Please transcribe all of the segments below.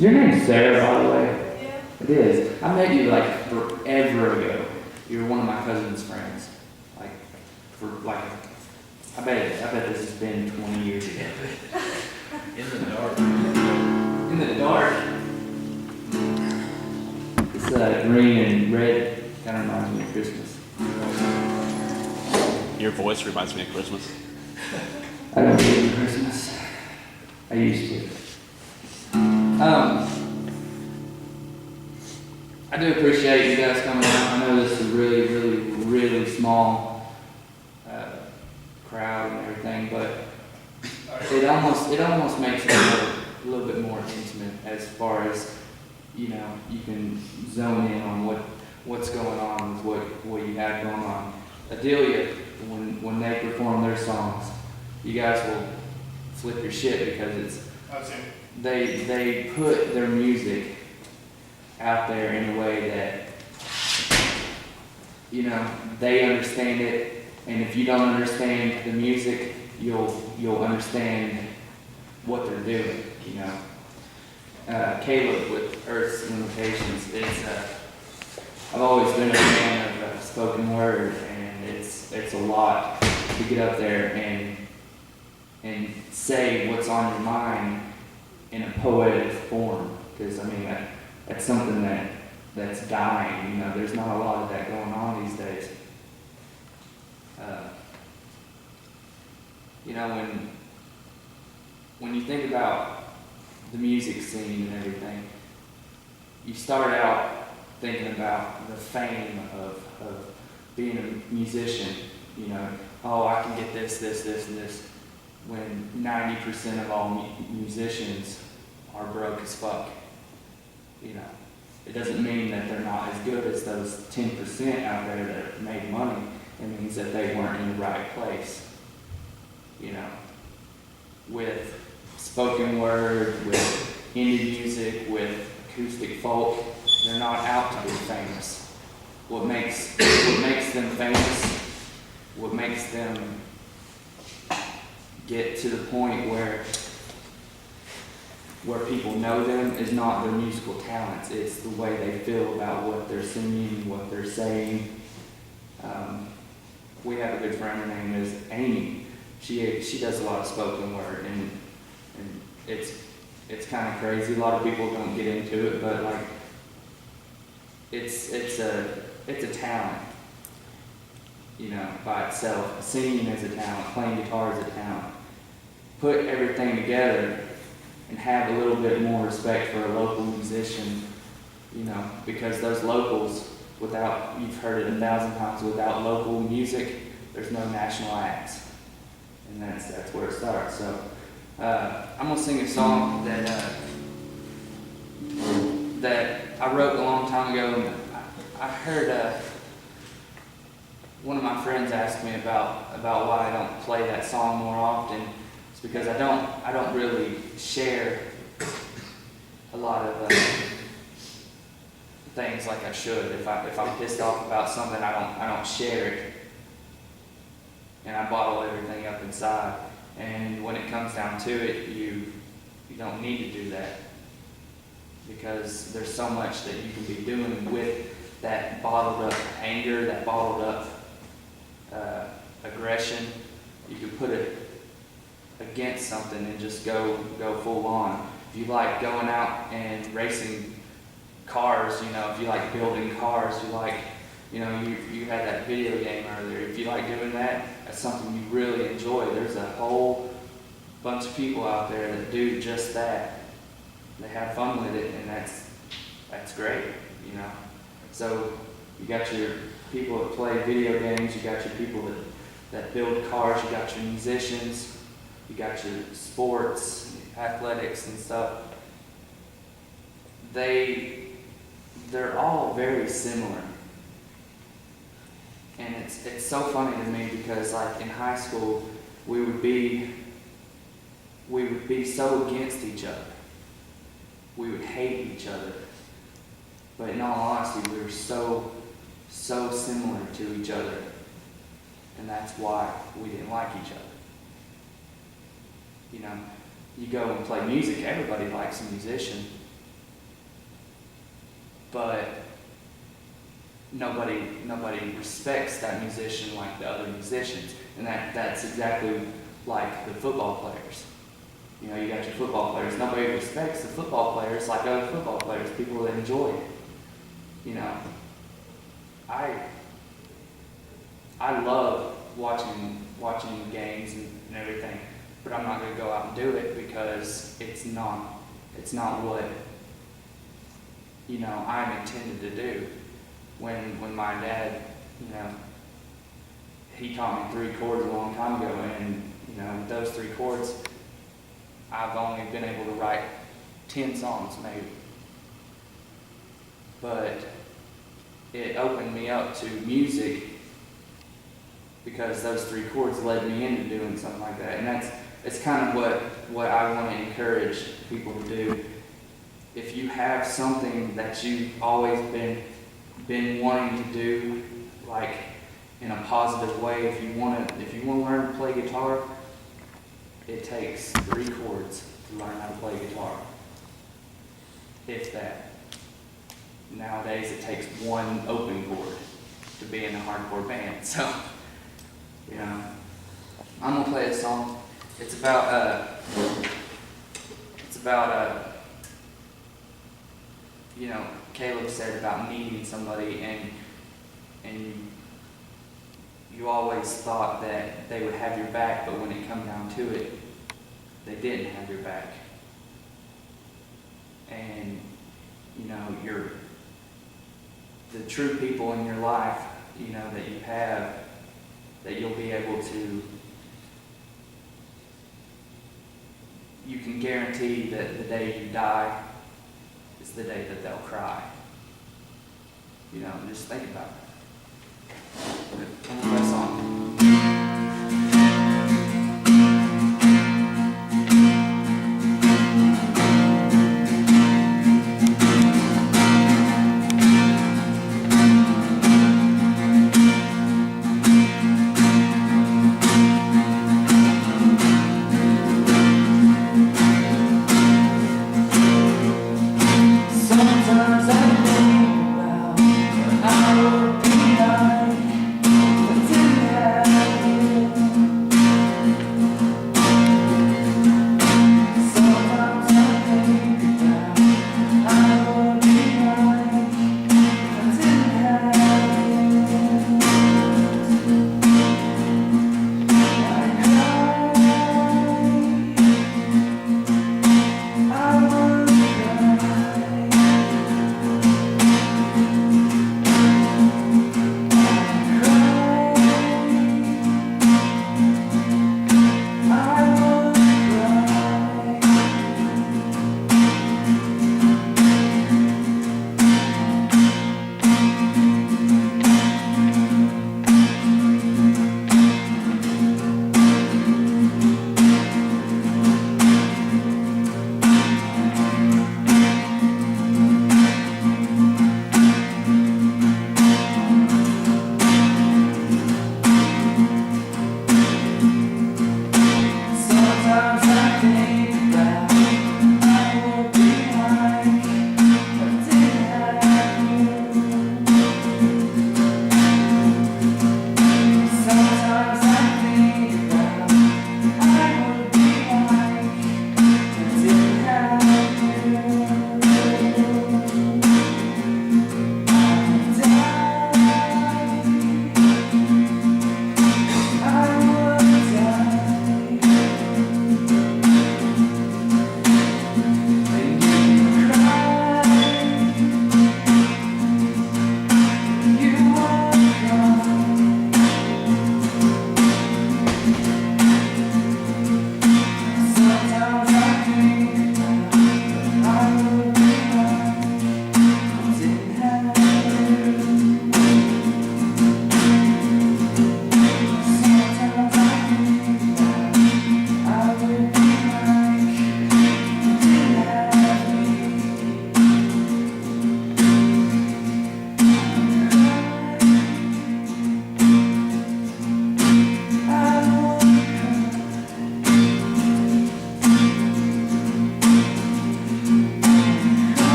Your name's Sarah, by the way. Yeah. It is. I met you like forever ago. You were one of my cousin's friends. Like, for like, I bet this has been 20 years ago. In the dark. In the dark. This green and red kind of reminds me of Christmas. Your voice reminds me of Christmas. I don't believe in Christmas. I used to. I do appreciate you guys coming out. I know this is a really, really, really small crowd and everything, but it almost makes it a little bit more intimate as far as, you know, you can zone in on what's going on with what you have going on. Adelia, when they perform their songs, you guys will flip your shit because they put their music out there in a way that, you know, they understand it, and if you don't understand the music, you'll understand what they're doing, you know. Caleb with Earth's Limitations, I've always been a fan of spoken word, and it's a lot to get up there and say what's on your mind in a poetic form, because I mean that's something that's dying. You know, there's not a lot of that going on these days. You know, when you think about the music scene and everything, you start out thinking about the fame of being a musician. You know, oh, I can get this, and this. When 90% of all musicians are broke as fuck. You know, it doesn't mean that they're not as good as those 10% out there that made money. It means that they weren't in the right place. You know, with spoken word, with indie music, with acoustic folk, they're not out to be famous. What makes them famous, what makes them get to the point where people know them is not their musical talents, it's the way they feel about what they're singing, what they're saying. We have a good friend, her name is Amy. She does a lot of spoken word, and it's kind of crazy. A lot of people don't get into it, but like it's a talent, you know, by itself. Singing is a talent, playing guitar is a talent. Put everything together and have a little bit more respect for a local musician, you know, because those locals, you've heard it 1,000 times, without local music, there's no national acts. And that's where it starts. So I'm gonna sing a song that I wrote a long time ago, and I heard one of my friends ask me about why I don't play that song more often. It's because I don't really share a lot of things like I should. If I'm pissed off about something, I don't share it, and I bottle everything up inside. And when it comes down to it, you don't need to do that, because there's so much that you can be doing with that bottled up anger, that bottled up aggression. You can put it against something and just go full on. If you like going out and racing cars, you know, if you like building cars, you had that video game earlier. If you like doing that, that's something you really enjoy. There's a whole bunch of people out there that do just that. They have fun with it, and that's great, you know. So you got your people that play video games, you got your people that build cars, you got your musicians, you got your sports, athletics and stuff. They're all very similar. And it's so funny to me because, like, in high school, we would be so against each other. We would hate each other. But in all honesty, we were so similar to each other. And that's why we didn't like each other. You know, you go and play music, everybody likes a musician. but nobody respects that musician like the other musicians, and that's exactly like the football players. You know, you got your football players. Nobody respects the football players like other football players. People that enjoy it. You know, I love watching games and everything, but I'm not going to go out and do it because it's not what, you know, I'm intended to do. When my dad, you know, he taught me 3 chords a long time ago, and you know, with those 3 chords, I've only been able to write 10 songs maybe. But it opened me up to music because those 3 chords led me into doing something like that. And it's kind of what I want to encourage people to do. If you have something that you've always been wanting to do, like in a positive way, if you want to learn to play guitar, it takes 3 chords to learn how to play guitar. If that. Nowadays it takes 1 open chord to be in a hardcore band. So, you know, I'm gonna play a song. It's about you know, Caleb said about needing somebody, and you always thought that they would have your back, but when it come down to it, they didn't have your back. And you know, the true people in your life, you know, that you have, that you'll be able to, you can guarantee that the day you die is the day that they'll cry. You know, just think about it. I'm gonna play a song. Sometimes I think about how it would be like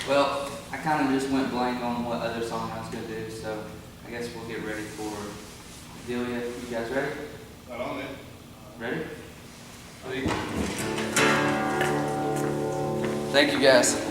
Well, I kind of just went blank on what other song I was going to do, so I guess we'll get ready for Delia. You guys ready? Not on it. Ready? Thank you, guys.